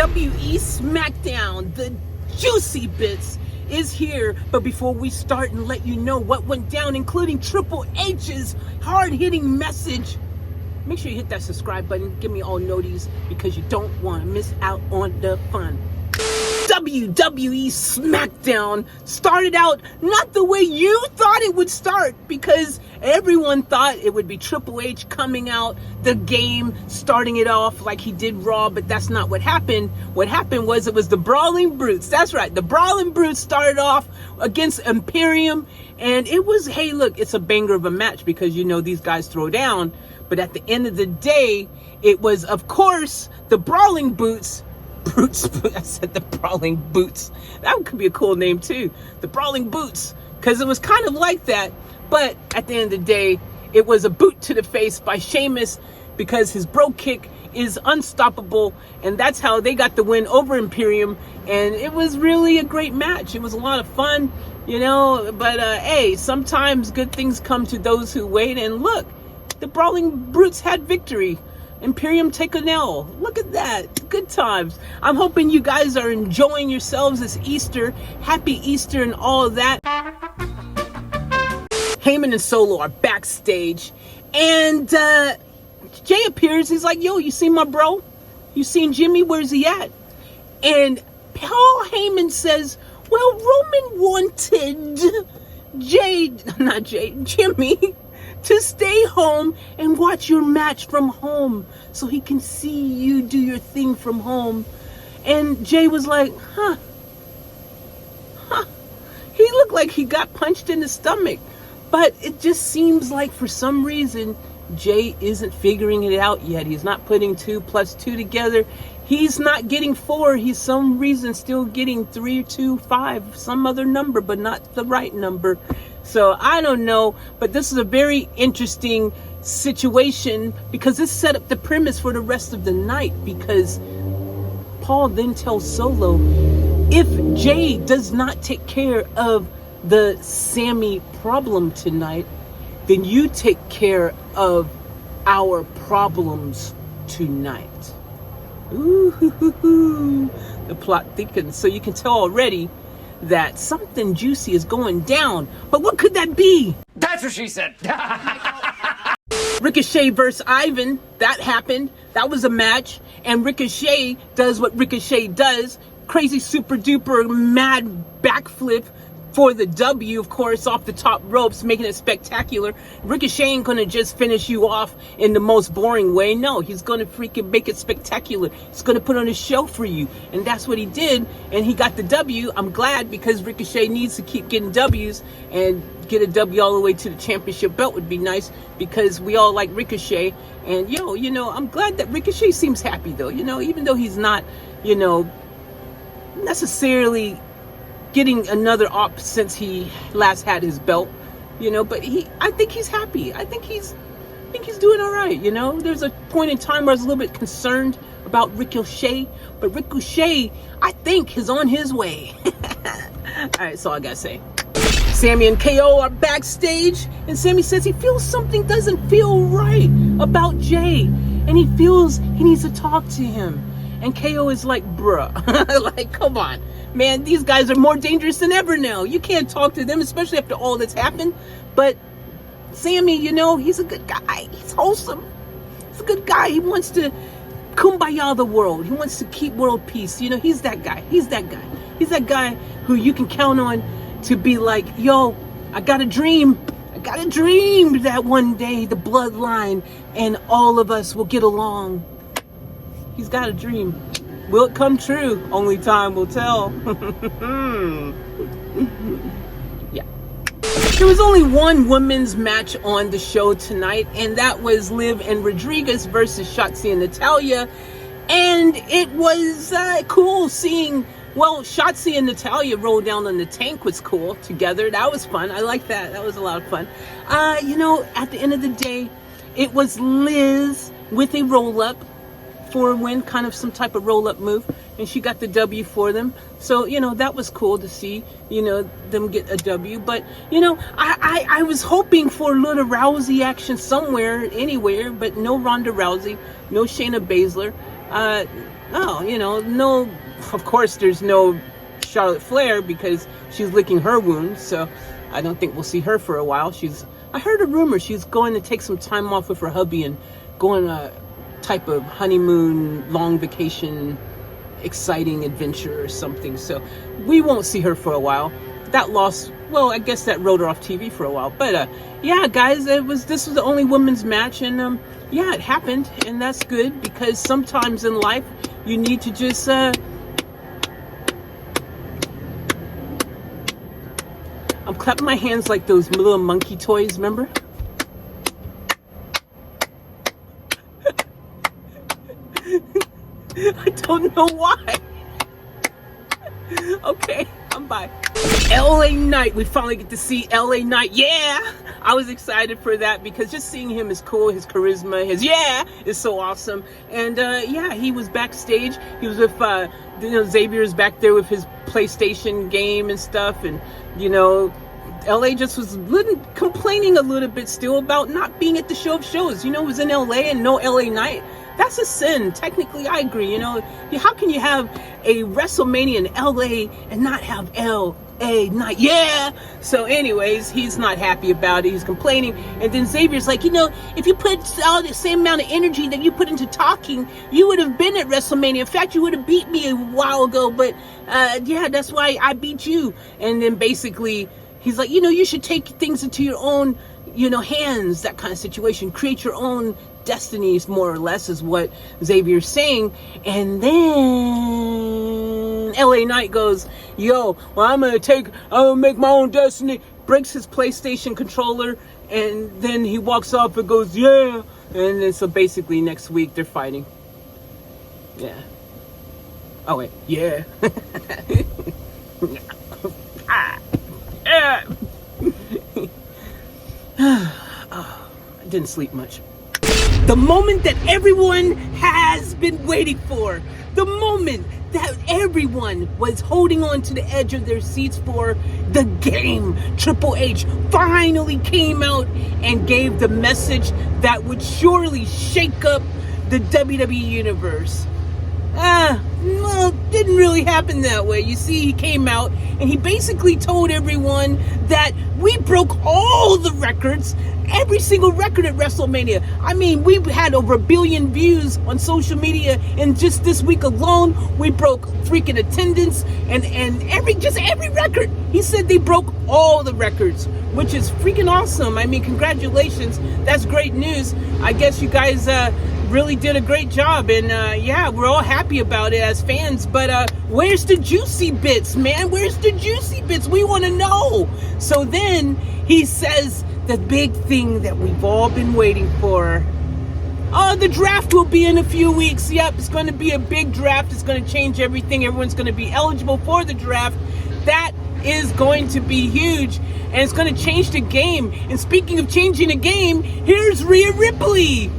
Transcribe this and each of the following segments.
Wwe Smackdown, the juicy bits, is here. But before we start and let you know what went down, including Triple H's hard-hitting message, make sure you hit that subscribe button, give me all noties, because you don't want to miss out on the fun. WWE Smackdown started out not the way you thought it would start, because everyone thought it would be Triple H coming out the game, starting it off like he did Raw, but that's not what happened. What happened was it was the Brawling Brutes. That's right, the Brawling Brutes started off against Imperium, and it was, hey look, it's a banger of a match because you know these guys throw down, but at the end of the day, it was, of course, the Brawling Brutes. I said the Brawling Boots. That could be a cool name too. The Brawling Boots. Because it was kind of like that. But at the end of the day, it was a boot to the face by Sheamus because his bro kick is unstoppable. And that's how they got the win over Imperium. And it was really a great match. It was a lot of fun, you know. But hey, sometimes good things come to those who wait. And look, the Brawling Brutes had victory. Imperium take a L. Look at that. Good times. I'm hoping you guys are enjoying yourselves this Easter. Happy Easter and all of that. Heyman and Solo are backstage. And Jay appears. He's like, yo, you seen my bro? You seen Jimmy? Where's he at? And Paul Heyman says, well, Roman wanted Jimmy to stay home and watch your match from home so he can see you do your thing from home. And Jay was like, huh. He looked like he got punched in the stomach. But it just seems like for some reason, Jay isn't figuring it out yet. He's not putting 2 plus 2 together. He's not getting 4. He's some reason still getting 3, 2, 5, some other number, but not the right number. So I don't know, but this is a very interesting situation because this set up the premise for the rest of the night, because Paul then tells Solo, if Jay does not take care of the Sami problem tonight, then you take care of our problems tonight. Ooh, the plot thickens. So you can tell already that something juicy is going down. But what could that be? That's what she said. Ricochet versus Ivan. That happened. That was a match. And Ricochet does what Ricochet does. Crazy super duper mad backflip for the W, of course, off the top ropes, making it spectacular. Ricochet ain't gonna just finish you off in the most boring way. No, he's gonna freaking make it spectacular. He's gonna put on a show for you. And that's what he did. And he got the W. I'm glad, because Ricochet needs to keep getting W's, and get a W all the way to the championship belt would be nice, because we all like Ricochet. And you know, I'm glad that Ricochet seems happy though, you know, even though he's not, you know, necessarily getting another op since he last had his belt, you know, but I think he's happy. I think he's doing all right, you know. There's a point in time where I was a little bit concerned about Ricochet, but Ricochet, I think, is on his way. All right, that's all I gotta say. Sami and KO are backstage, and Sami says he feels something doesn't feel right about Jay, and he feels he needs to talk to him. And KO is like, bruh, like, come on, man, these guys are more dangerous than ever now. You can't talk to them, especially after all that's happened. But Sami, you know, he's a good guy. He's wholesome. He's a good guy. He wants to kumbaya the world. He wants to keep world peace. You know, he's that guy. He's that guy. He's that guy who you can count on to be like, yo, I got a dream. I got a dream that one day the bloodline and all of us will get along. He's got a dream. Will it come true? Only time will tell. Yeah. There was only one women's match on the show tonight, and that was Liv and Rodriguez versus Shotzi and Natalya. And it was cool seeing, well, Shotzi and Natalya roll down on the tank was cool together. That was fun. I like that. That was a lot of fun. You know, at the end of the day, it was Liz with a roll-up for a win, kind of some type of roll-up move, and she got the W for them. So, you know, that was cool to see, you know, them get a W. But, you know, I was hoping for a little Rousey action somewhere, anywhere, but no Ronda Rousey, no Shayna Baszler. No, no, of course there's no Charlotte Flair because she's licking her wounds, so I don't think we'll see her for a while. I heard a rumor she's going to take some time off with her hubby and go on a type of honeymoon, long vacation, exciting adventure or something, so we won't see her for a while. That loss, well, I guess that wrote her off TV for a while, but yeah, guys, this was the only women's match, and yeah, it happened, and that's good, because sometimes in life you need to just I'm clapping my hands like those little monkey toys, remember? I don't know why. Okay, I'm bye. LA Knight, we finally get to see LA Knight. Yeah, I was excited for that because just seeing him is cool. His charisma, is so awesome. And yeah, he was backstage. He was with Xavier's back there with his PlayStation game and stuff. And LA just was complaining a little bit still about not being at the show of shows. It was in LA and no LA Knight. That's a sin. Technically, I agree. How can you have a WrestleMania in LA and not have LA Knight? Yeah. So anyways, he's not happy about it. He's complaining. And then Xavier's like, if you put all the same amount of energy that you put into talking, you would have been at WrestleMania. In fact, you would have beat me a while ago. But yeah, that's why I beat you. And then basically, he's like, you should take things into your own, hands, that kind of situation. Create your own destinies, more or less, is what Xavier's saying. And then LA Knight goes, well, I'm gonna make my own destiny, breaks his PlayStation controller, and then he walks off and goes, yeah. And then so basically next week they're fighting. Yeah. Oh wait, yeah. Yeah. Oh, I didn't sleep much. The moment that everyone has been waiting for. The moment that everyone was holding on to the edge of their seats for. The game. Triple H finally came out and gave the message that would surely shake up the WWE Universe. Well, didn't really happen that way. You see, he came out and he basically told everyone that we broke all the records, every single record at WrestleMania. I mean, we had over 1 billion views on social media, and just this week alone, we broke freaking attendance and every record. He said they broke all the records, which is freaking awesome. I mean, congratulations. That's great news. I guess you guys really did a great job, and yeah, we're all happy about it as fans, but where's the juicy bits, man? Where's the juicy bits? We want to know. So then he says the big thing that we've all been waiting for. Oh, the draft will be in a few weeks. Yep, it's going to be a big draft. It's going to change everything. Everyone's going to be eligible for the draft. That is going to be huge, and it's going to change the game. And speaking of changing the game, here's Rhea Ripley.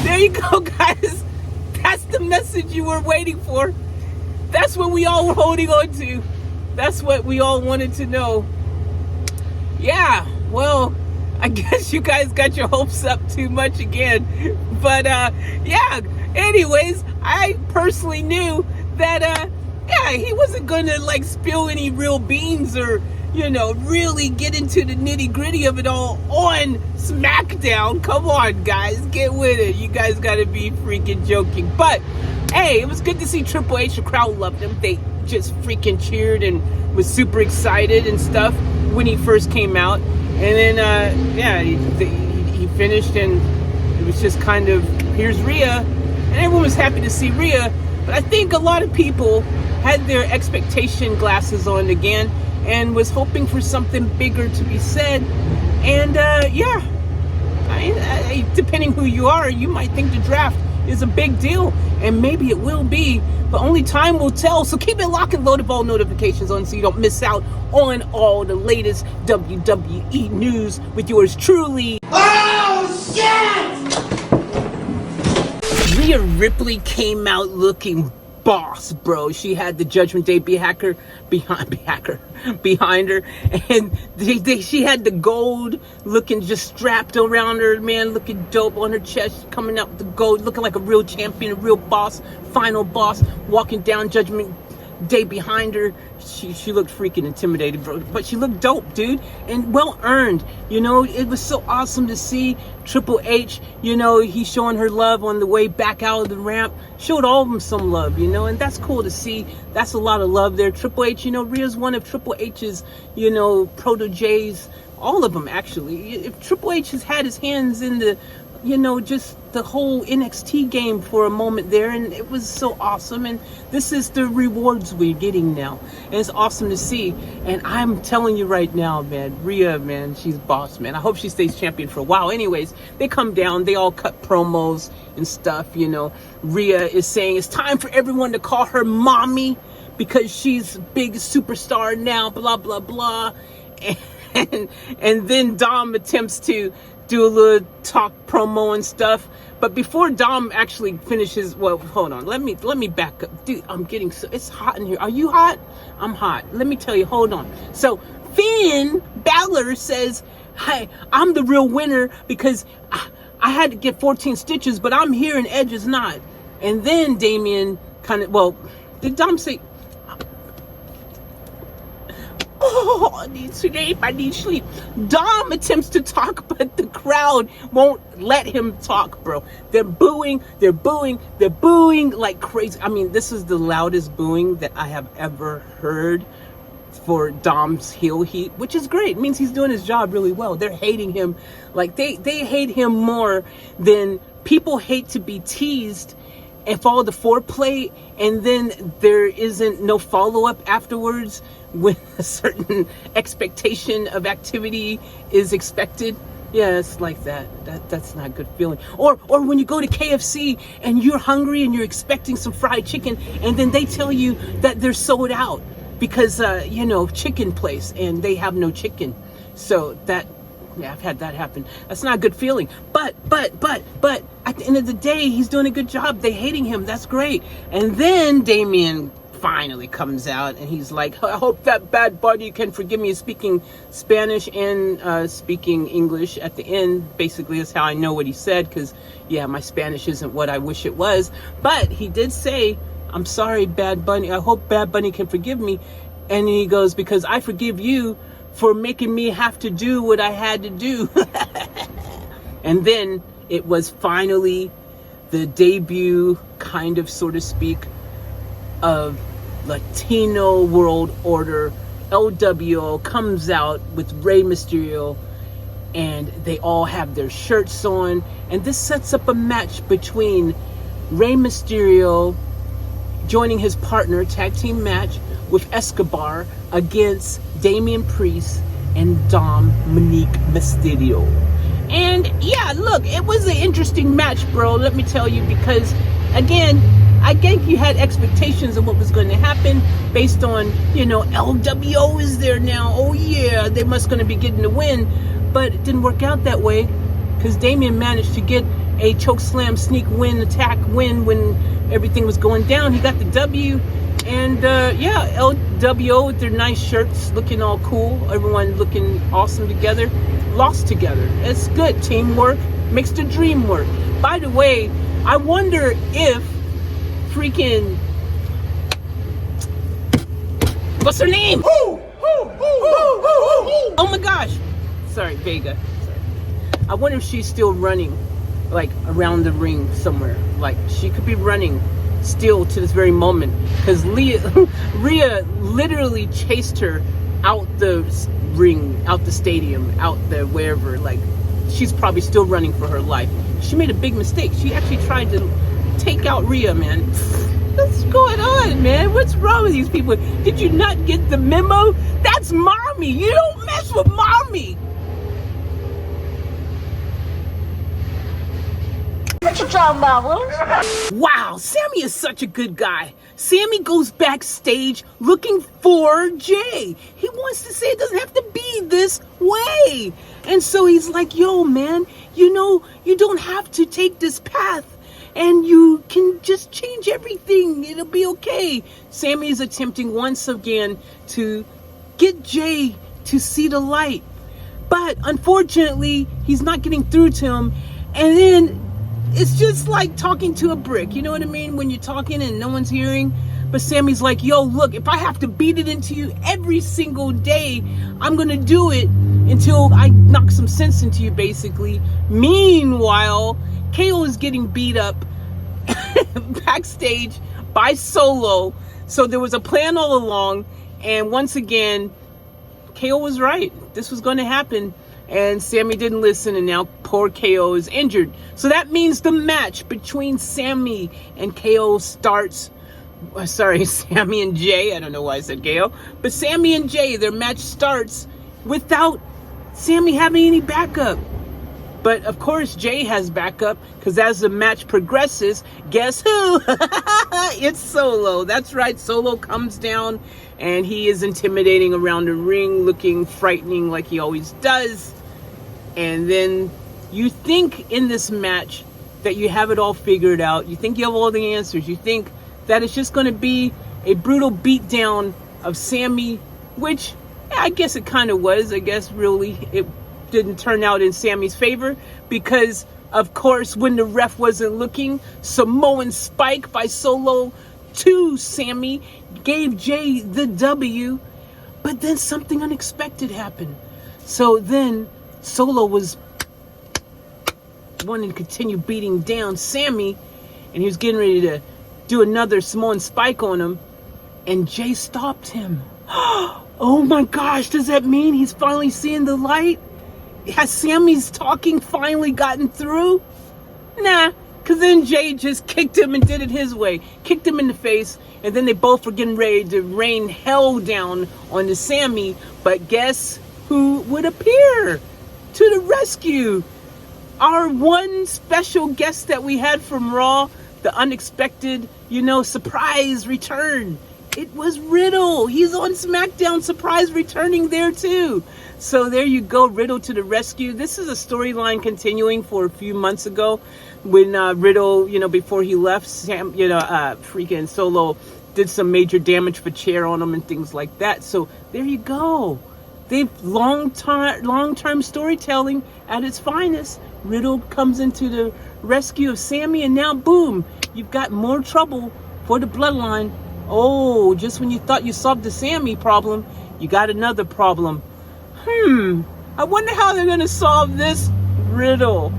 There you go, guys. That's the message you were waiting for. That's what we all were holding on to. That's what we all wanted to know. Yeah, well, I guess you guys got your hopes up too much again. But, yeah, anyways, I personally knew that, yeah, he wasn't gonna, spill any real beans or, really get into the nitty-gritty of it all on SmackDown. Come on, guys, get with it. You guys gotta be freaking joking. But, hey, it was good to see Triple H. The crowd loved him. They just freaking cheered and was super excited and stuff when he first came out. And then, yeah, he finished, and it was just kind of, here's Rhea. And everyone was happy to see Rhea. But I think a lot of people had their expectation glasses on again and was hoping for something bigger to be said. And, yeah, depending who you are, you might think the draft is a big deal, and maybe it will be, but only time will tell. So keep it locked and loaded, all notifications on so you don't miss out on all the latest WWE news with yours truly. Oh, shit! Rhea Ripley came out looking boss, bro. She had the Judgment Day behind her, and she had the gold looking just strapped around her, man, looking dope on her chest, coming out with the gold, looking like a real champion, a real boss, final boss, walking down Judgment Day behind her. She looked freaking intimidated, bro, but she looked dope, dude, and well earned. You know, it was so awesome to see Triple H. You know, he's showing her love on the way back out of the ramp. Showed all of them some love, you know, and that's cool to see. That's a lot of love there. Triple H, you know, Rhea's one of Triple H's, you know, proteges. All of them, actually. If Triple H has had his hands in the, you know, just the whole NXT game for a moment there, and it was so awesome. And this is the rewards we're getting now, and it's awesome to see. And I'm telling you right now, man, Rhea, man, she's boss, man. I hope she stays champion for a while. Anyways, they come down, they all cut promos and stuff, you know. Rhea is saying it's time for everyone to call her mommy because she's a big superstar now, blah blah blah. And then Dom attempts to do a little talk promo and stuff, but before Dom actually finishes, well, hold on, let me back up, dude. I'm getting so, it's hot in here. Are you hot? I'm hot. Let me tell you, hold on. So Finn Balor says, hey, I'm the real winner because I had to get 14 stitches, but I'm here and Edge is not. And then Damian kind of, well, did Dom say, oh, I need sleep, I need sleep. Dom attempts to talk, but the crowd won't let him talk, bro. They're booing like crazy. I mean, this is the loudest booing that I have ever heard for Dom's heel heat, which is great. It means he's doing his job really well. They're hating him. Like, they hate him more than people hate to be teased and follow the foreplay, and then there isn't no follow-up afterwards when a certain expectation of activity is expected. Yeah, it's like that. That's not a good feeling. Or when you go to KFC and you're hungry and you're expecting some fried chicken, and then they tell you that they're sold out because you know, chicken place, and they have no chicken. So that, yeah, I've had that happen. That's not a good feeling. But at the end of the day, he's doing a good job. They hating him. That's great. And then Damian finally comes out and he's like, I hope that Bad Bunny can forgive me speaking Spanish and speaking English at the end. Basically, that's how I know what he said, because yeah, my Spanish isn't what I wish it was. But he did say, I'm sorry, Bad Bunny. I hope Bad Bunny can forgive me. And he goes, because I forgive you for making me have to do what I had to do. And then it was finally the debut, kind of, so to speak, of Latino World Order. LWO comes out with Rey Mysterio, and they all have their shirts on, and this sets up a match between Rey Mysterio joining his partner, tag team match with Escobar against Damian Priest and Dominic Mysterio. And yeah, look, it was an interesting match, bro, let me tell you, because again, I think you had expectations of what was going to happen based on, you know, LWO is there now. Oh yeah, they must going to be getting the win, but it didn't work out that way because Damian managed to get a chokeslam sneak win, attack win when everything was going down. He got the W, and yeah, LWO with their nice shirts, looking all cool, everyone looking awesome together, lost together. It's good teamwork, makes the dream work. By the way, I wonder if freaking, what's her name? Oh my gosh, sorry, Vega. Sorry. I wonder if she's still running, like around the ring somewhere. Like she could be running still to this very moment, because Rhea literally chased her out the ring, out the stadium, out the wherever. Like she's probably still running for her life. She made a big mistake. She actually tried to take out Rhea, man. What's going on, man? What's wrong with these people? Did you not get the memo? That's mommy. You don't mess with mommy. What you talking about, Willis? Wow, Sami is such a good guy. Sami goes backstage looking for Jay. He wants to say it doesn't have to be this way. And so he's like, yo, man, you know, you don't have to take this path. and you can just change everything. It'll be okay. Sami is attempting once again to get Jay to see the light. But unfortunately, he's not getting through to him. And then it's just like talking to a brick. You know what I mean? When you're talking and no one's hearing. But Sami's like, yo, look, if I have to beat it into you every single day, I'm going to do it until I knock some sense into you, basically. Meanwhile, KO is getting beat up backstage by Solo. So there was a plan all along. And once again, KO was right. This was going to happen. And Sami didn't listen, and now poor KO is injured. So that means the match between Sami and KO starts. Sorry, Sami and Jay. I don't know why I said KO. But Sami and Jay, their match starts without Sami having any backup. But of course, Jay has backup, because as the match progresses, guess who? It's Solo. That's right. Solo comes down, and he is intimidating around the ring, looking frightening like he always does. And then you think in this match that you have it all figured out. You think you have all the answers. You think that it's just going to be a brutal beatdown of Sami, which I guess it kind of was. I guess really it didn't turn out in Sami's favor, because of course when the ref wasn't looking, Samoan Spike by Solo to Sami gave Jay the W. But then something unexpected happened. So then Solo was wanting to continue beating down Sami, and he was getting ready to do another Samoan Spike on him, and Jay stopped him. Oh my gosh, does that mean he's finally seeing the light? Has Sami's talking finally gotten through? Nah, because then Jay just kicked him and did it his way. Kicked him in the face, and then they both were getting ready to rain hell down on the Sami. But guess who would appear to the rescue? Our one special guest that we had from Raw, the unexpected, surprise return. It was Riddle. He's on SmackDown, surprise returning there too. So there you go, Riddle to the rescue. This is a storyline continuing for a few months ago when Riddle, before he left, freaking Solo did some major damage for chair on him and things like that. So there you go. They've long-term storytelling at its finest. Riddle comes into the rescue of Sami, and now boom, you've got more trouble for the bloodline. Oh, just when you thought you solved the Sami problem, you got another problem. I wonder how they're going to solve this riddle.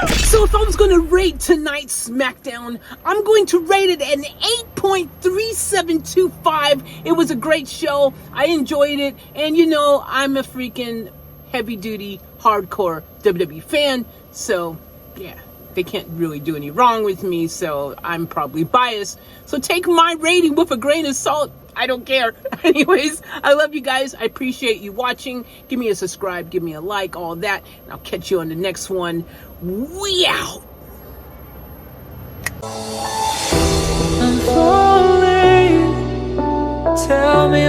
So if I was going to rate tonight's SmackDown, I'm going to rate it an 8.3725. It was a great show. I enjoyed it. And I'm a freaking heavy-duty, hardcore WWE fan. So, yeah, they can't really do any wrong with me. So I'm probably biased. So take my rating with a grain of salt. I don't care. Anyways, I love you guys. I appreciate you watching. Give me a subscribe. Give me a like. All that. And I'll catch you on the next one. We out. I'm falling. Tell me